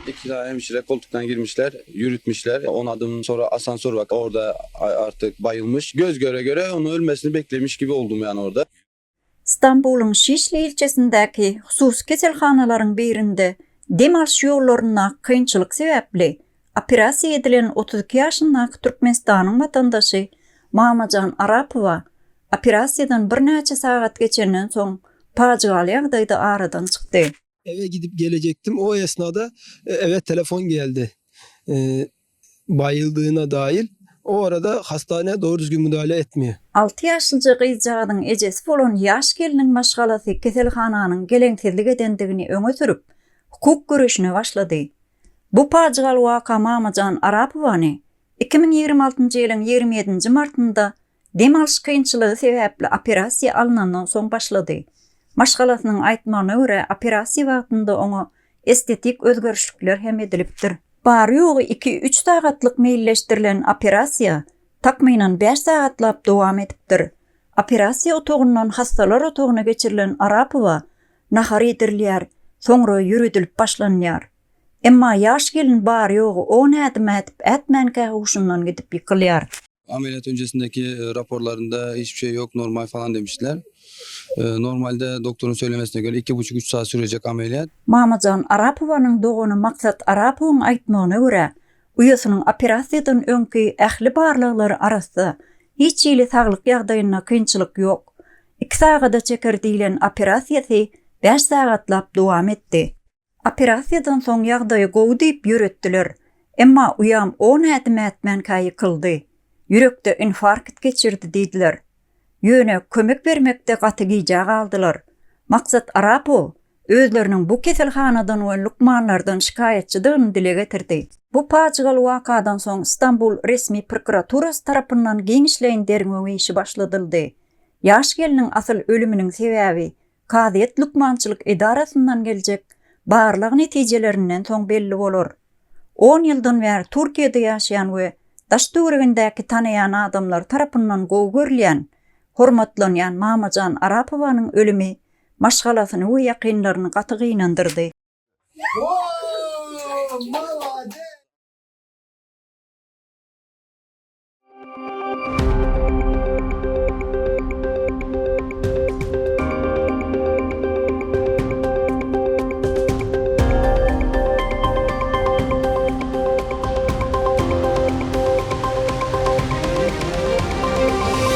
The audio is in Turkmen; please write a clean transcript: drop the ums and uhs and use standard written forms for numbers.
İki tane hemşire koltuktan girmişler, yürütmüşler. 10 adım sonra asansör var. Orada artık bayılmış. Göz göre göre onun ölmesini beklemiş gibi oldum yani orada. İstanbul'un Şişli ilçesindeki husus keselhanalaryň birinde dem alış ýollaryna kynçylyk sebäpli operasiýa edilen 32 ýaşyndaky Türkmenistanyň watandaşy Mamajan Arapowa operasiýadan bir näçe sagat geçenden soň paçgaly ýagdaýda aradan çykdy. Eve gidip gelecektim. O esnada eve telefon geldi. Bayıldığına dair. O arada hastane doğru düzgün müdahale etmiyor. 6 ýaşlyja gyýjagyň ejesi bolan ýaş geliniň maşgalasy keselhananyň geleňsizlik edendigini öňe sürüp hukuk görüşine başlady. Bu paçgaly waka Mamajan Arapowany 2026-njy ýylyň 27-nji martynda dem alış kynçylygy sebäpli operasiýa alynandan soň başlady. Maşgalasynyň aýtmagyna görä operasiýa wagtynda oňa estetik özgörüşlikler hem edilipdir. Bary ýogy 2-3 sagatlyk meýilleşdirilen operasiýa takmynan 5 sagatlap dowam edipdir. Operasiýa otagynyň hastalar otagyna geçirilen Arapowa nahar edirilýär, soňra ýürüdilip başlanýar. Emma ýaş gelin bary ýogy o nädime etip etmänkä huşundan gidip ýykylýar. Ameliyat öncesindeki raporlarında hiçbir şey yok, normal falan demişler. Normalde doktorun söylemesine göre 2,5-3 saat sürecek ameliyat. Mamajan Arapowanyň dogany Maksat Arapowyň aýtmagyna görä, uýasynyň operasiýadan öňki ähli barlyklary arasynda hiç ýyly saglyk ýagdaýyna kynçylyk ýok. 2 sagada çekerdilen operasiýasy 5 sagatlap dowam etdi. Operasiýadan soň ýagdaýy gowy diýip ýöretdiler. Emma uýam o nädime etmänkä ýykyldy. Yürekde infarkt geçirdi diýdiler. Ýöne kömek bermekde gaty gijag aldylar. Maksat Arapow özleriniň bu keselhanadan we lukmanlardan şikaýetçidigini dile getirdi. Bu paçgaly wakadan soň Istanbul resmi prokuraturasy tarapyndan giňişleýin derňöňe işi başladyldy. Ýaş geliniň asyl ölüminiň sebäbi Kadyet Lukmançylyk edarasyndan geljek barlyk netijelerinden soň belli bolar. 10 ýyldan bäri Türkiýede ýaşaýan we daşdöwregindäki tanaýan adamlar tarapyndan gowy görülýän, hormatlanýan Mamajan Arapowanyň ölümi maşgalasyny we ýakynlaryny gaty gynandyrdy.